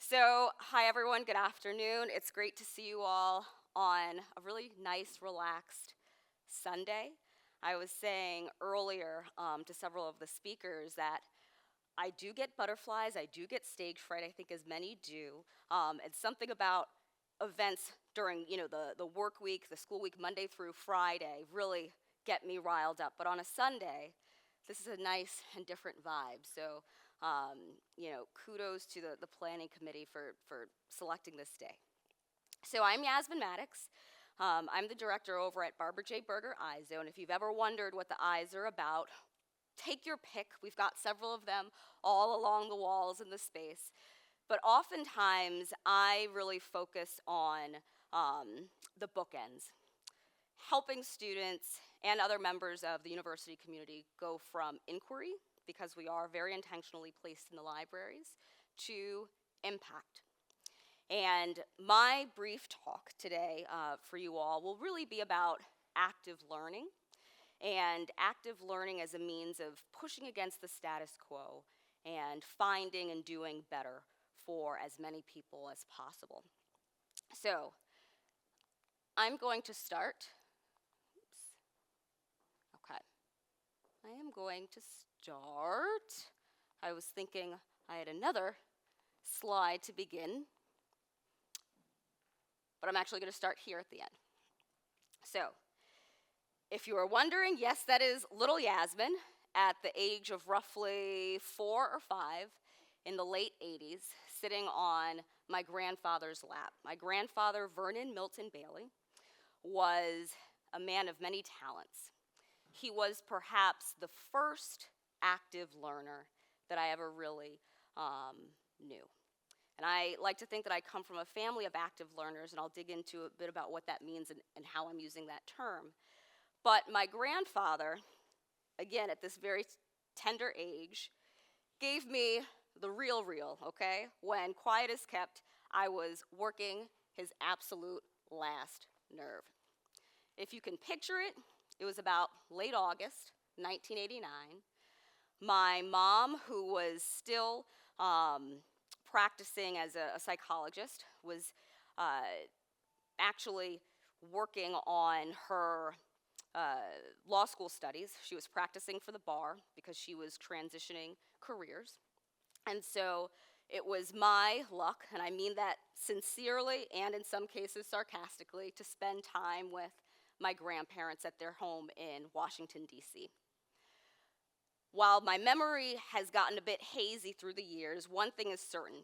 So, hi everyone, good afternoon. It's great to see you all on a really nice, relaxed Sunday. I was saying earlier to several of the speakers that I do get butterflies, I do get stage fright, I think as many do. It's something about events during, the work week, the school week, Monday through Friday, really get me riled up. But on a Sunday, this is a nice and different vibe. So, kudos to the planning committee for selecting this day. So I'm Yasmin Mattox. I'm the director over at Barbara J. Berger iZone. If you've ever wondered what the I's are about, take your pick. We've got several of them all along the walls in the space. But oftentimes, I really focus on the bookends, helping students and other members of the university community go from inquiry, because we are very intentionally placed in the libraries, to impact. And my brief talk today for you all will really be about active learning, and active learning as a means of pushing against the status quo and finding and doing better for as many people as possible. So, I'm going to start. Okay. I am going to start. I was thinking I had another slide to begin, but I'm actually going to start here at the end. So, if you are wondering, yes, that is little Yasmin at the age of roughly 4 or 5 in the late 80s, sitting on my grandfather's lap. My grandfather, Vernon Milton Bailey, was a man of many talents. He was perhaps the first active learner that I ever really knew. And I like to think that I come from a family of active learners, and I'll dig into a bit about what that means and how I'm using that term. But my grandfather, again, at this very tender age, gave me the real, okay? When quiet is kept, I was working his absolute last nerve. If you can picture it, it was about late August, 1989. My mom, who was still practicing as a psychologist, was actually working on her law school studies. She was practicing for the bar because she was transitioning careers. And so it was my luck, and I mean that sincerely and in some cases sarcastically, to spend time with my grandparents at their home in Washington, D.C. While my memory has gotten a bit hazy through the years, one thing is certain.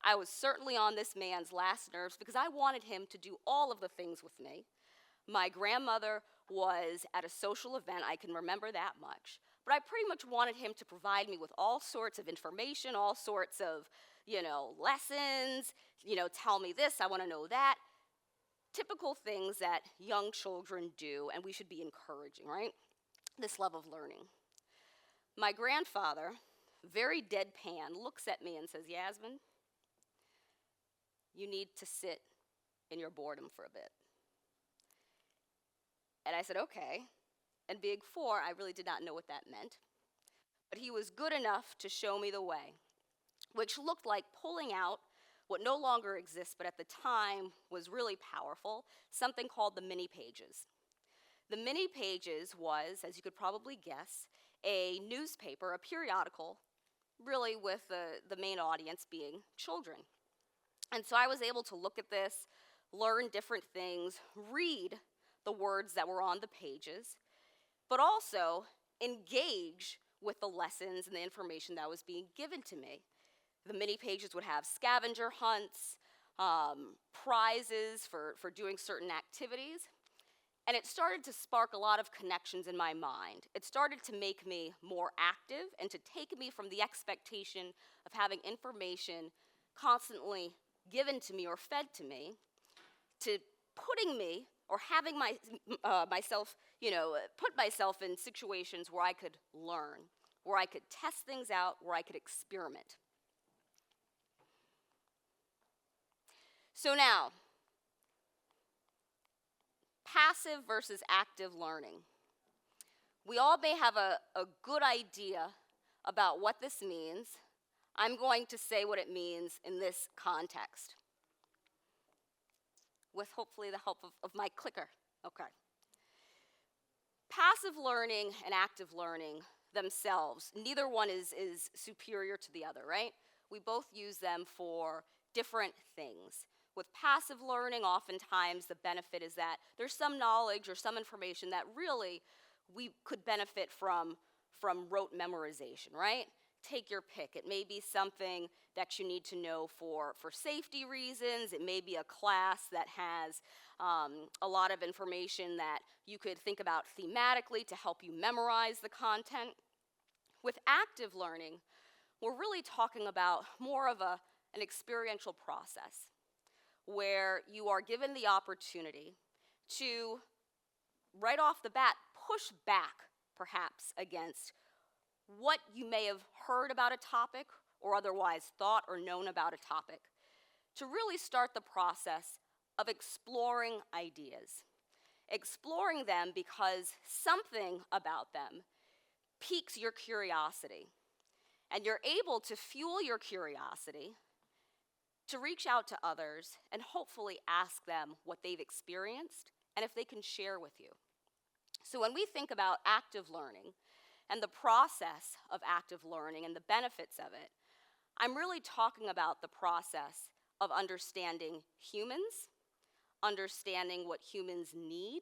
I was certainly on this man's last nerves because I wanted him to do all of the things with me. My grandmother was at a social event, I can remember that much, but I pretty much wanted him to provide me with all sorts of information, all sorts of, lessons, tell me this, I want to know that. Typical things that young children do, and we should be encouraging, right? This love of learning. My grandfather, very deadpan, looks at me and says, Yasmin, you need to sit in your boredom for a bit. And I said, okay. And being 4, I really did not know what that meant. But he was good enough to show me the way, which looked like pulling out what no longer exists, but at the time was really powerful, something called the mini pages. The mini pages was, as you could probably guess, a newspaper, a periodical, really with the main audience being children. And so I was able to look at this, learn different things, read the words that were on the pages, but also engage with the lessons and the information that was being given to me. The mini pages would have scavenger hunts, prizes for doing certain activities, and it started to spark a lot of connections in my mind. It started to make me more active and to take me from the expectation of having information constantly given to me or fed to me, to putting me or having myself, put myself in situations where I could learn, where I could test things out, where I could experiment. So now, passive versus active learning. We all may have a good idea about what this means. I'm going to say what it means in this context, with hopefully the help of my clicker. Okay. Passive learning and active learning themselves, neither one is superior to the other, right? We both use them for different things. With passive learning, oftentimes the benefit is that there's some knowledge or some information that really we could benefit from rote memorization, right? Take your pick. It may be something that you need to know for safety reasons. It may be a class that has a lot of information that you could think about thematically to help you memorize the content. With active learning, we're really talking about more of an experiential process where you are given the opportunity to, right off the bat, push back perhaps against what you may have heard about a topic or otherwise thought or known about a topic, to really start the process of exploring ideas. Exploring them because something about them piques your curiosity, and you're able to fuel your curiosity to reach out to others and hopefully ask them what they've experienced and if they can share with you. So when we think about active learning and the process of active learning and the benefits of it, I'm really talking about the process of understanding humans, understanding what humans need,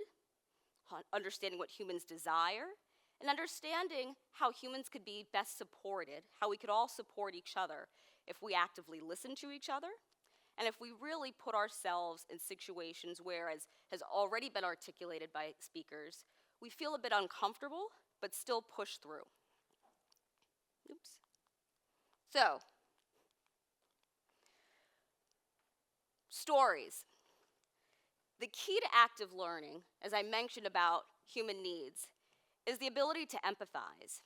understanding what humans desire, and understanding how humans could be best supported, how we could all support each other if we actively listen to each other, and if we really put ourselves in situations where, as has already been articulated by speakers, we feel a bit uncomfortable, but still push through. Oops. So, stories. The key to active learning, as I mentioned about human needs, is the ability to empathize.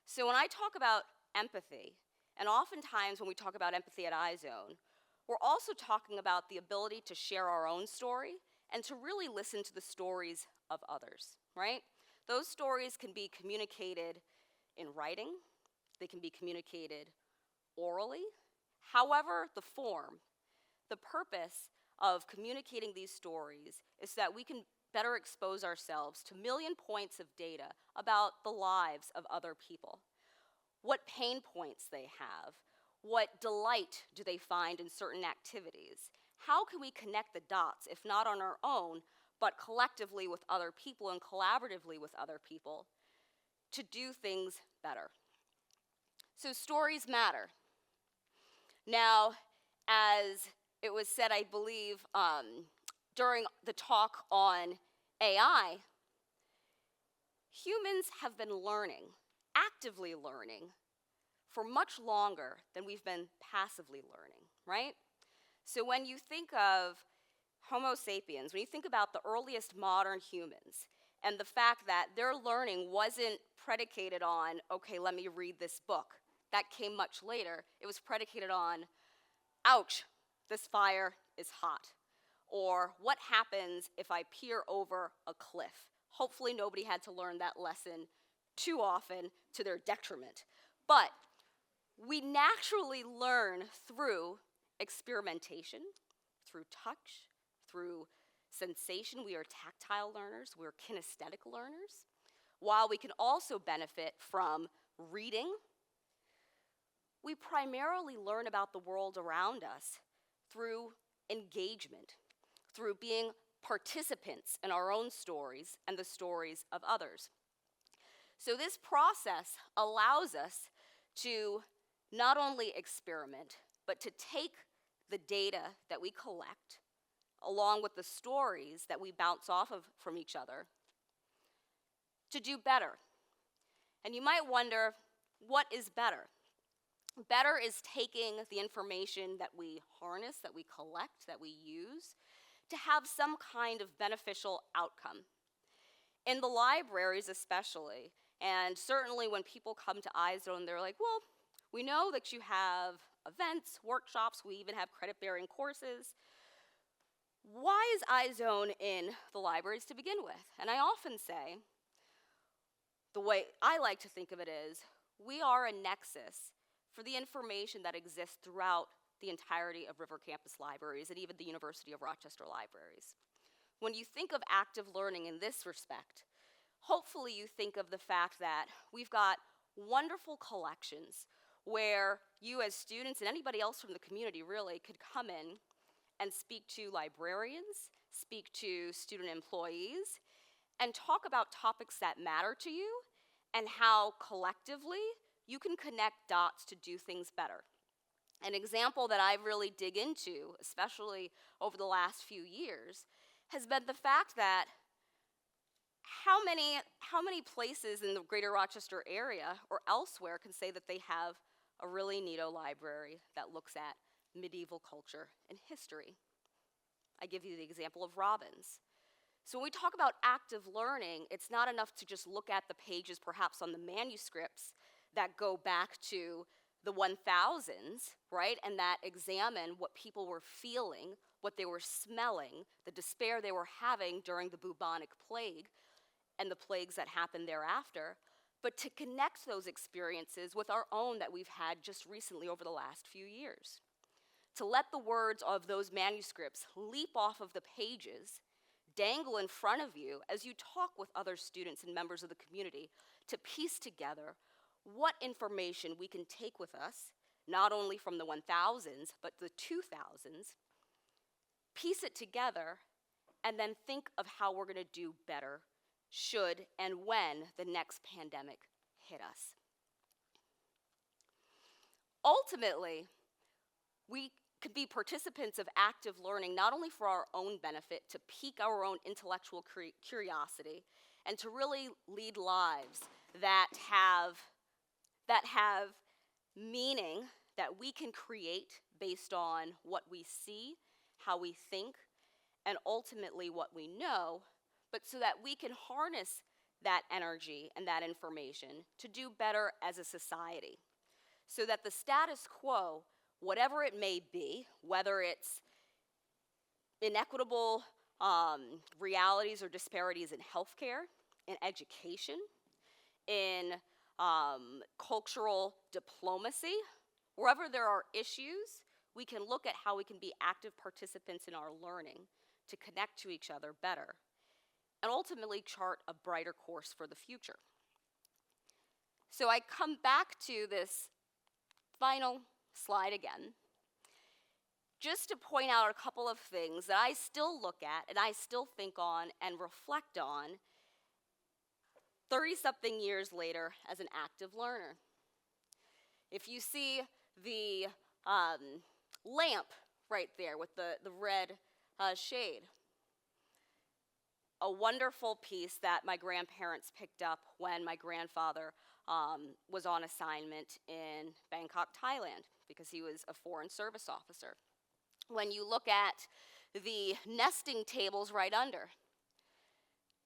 So when I talk about empathy, and oftentimes when we talk about empathy at iZone, we're also talking about the ability to share our own story and to really listen to the stories of others, right? Those stories can be communicated in writing, they can be communicated orally. However, the form, the purpose of communicating these stories is that we can better expose ourselves to million points of data about the lives of other people. What pain points they have, what delight do they find in certain activities? How can we connect the dots, if not on our own, but collectively with other people and collaboratively with other people to do things better? So stories matter. Now, as it was said, I believe, during the talk on AI, humans have been learning, actively learning, for much longer than we've been passively learning, right? So when you think of Homo sapiens, when you think about the earliest modern humans, and the fact that their learning wasn't predicated on, okay, let me read this book. That came much later. It was predicated on, ouch, this fire is hot. Or what happens if I peer over a cliff? Hopefully nobody had to learn that lesson too often to their detriment. But we naturally learn through experimentation, through touch, through sensation. We are tactile learners, we're kinesthetic learners. While we can also benefit from reading, we primarily learn about the world around us through engagement, through being participants in our own stories and the stories of others. So this process allows us to not only experiment, but to take the data that we collect, along with the stories that we bounce off of from each other, to do better. And you might wonder, what is better? Better is taking the information that we harness, that we collect, that we use, to have some kind of beneficial outcome. In the libraries especially, and certainly when people come to iZone, they're like, well, we know that you have events, workshops, we even have credit-bearing courses. Why is iZone in the libraries to begin with? And I often say, the way I like to think of it is, we are a nexus for the information that exists throughout the entirety of River Campus libraries and even the University of Rochester libraries. When you think of active learning in this respect, hopefully you think of the fact that we've got wonderful collections where you as students and anybody else from the community really could come in and speak to librarians, speak to student employees, and talk about topics that matter to you and how collectively you can connect dots to do things better. An example that I really dig into, especially over the last few years, has been the fact that how many places in the Greater Rochester area or elsewhere can say that they have a really neato library that looks at medieval culture and history? I give you the example of Robbins. So when we talk about active learning, it's not enough to just look at the pages perhaps on the manuscripts that go back to the 1000s, right? And that examine what people were feeling, what they were smelling, the despair they were having during the bubonic plague and the plagues that happened thereafter, but to connect those experiences with our own that we've had just recently over the last few years. To let the words of those manuscripts leap off of the pages, dangle in front of you as you talk with other students and members of the community to piece together what information we can take with us, not only from the 1000s, but the 2000s, piece it together, and then think of how we're going to do better should and when the next pandemic hit us. Ultimately, we could be participants of active learning not only for our own benefit, to pique our own intellectual curiosity, and to really lead lives that have meaning that we can create based on what we see, how we think, and ultimately what we know, but so that we can harness that energy and that information to do better as a society. So that the status quo, whatever it may be, whether it's inequitable realities or disparities in healthcare, in education, in cultural diplomacy, wherever there are issues, we can look at how we can be active participants in our learning to connect to each other better, and ultimately chart a brighter course for the future. So I come back to this final slide again, just to point out a couple of things that I still look at and I still think on and reflect on 30-something years later as an active learner. If you see the lamp right there with the red shade, a wonderful piece that my grandparents picked up when my grandfather was on assignment in Bangkok, Thailand, because he was a foreign service officer. When you look at the nesting tables right under,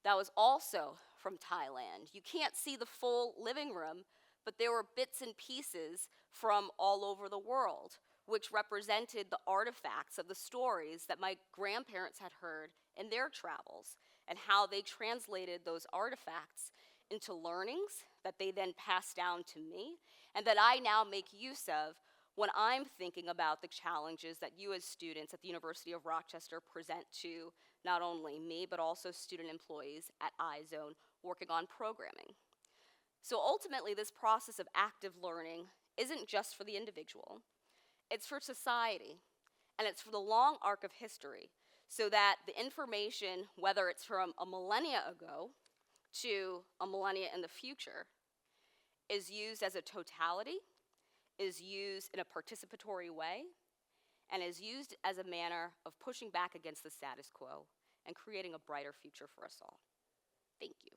that was also from Thailand. You can't see the full living room, but there were bits and pieces from all over the world, which represented the artifacts of the stories that my grandparents had heard in their travels, and how they translated those artifacts into learnings that they then passed down to me, and that I now make use of when I'm thinking about the challenges that you as students at the University of Rochester present to not only me, but also student employees at iZone working on programming. So ultimately, this process of active learning isn't just for the individual, it's for society, and it's for the long arc of history, so that the information, whether it's from a millennia ago to a millennia in the future, is used as a totality, is used in a participatory way, and is used as a manner of pushing back against the status quo and creating a brighter future for us all. Thank you.